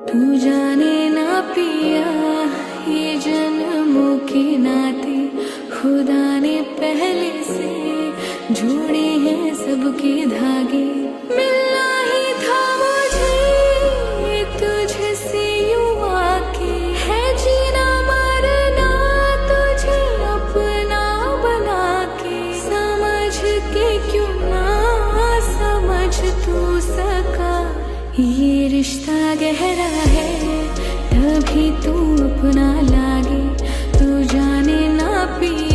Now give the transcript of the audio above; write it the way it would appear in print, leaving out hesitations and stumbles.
तू जाने ना पिया, ये जन्मों के नाते खुदा ने पहले से जोड़े हैं सबके धागे। मिलना ही था मुझे तुझसे यूं आके, है जीना मरना तुझे अपना बना के। समझ के क्यों ना समझ तू सका, ये रिश्ता गहरा है तभी तू अपना लागे। तू जाने ना पिया,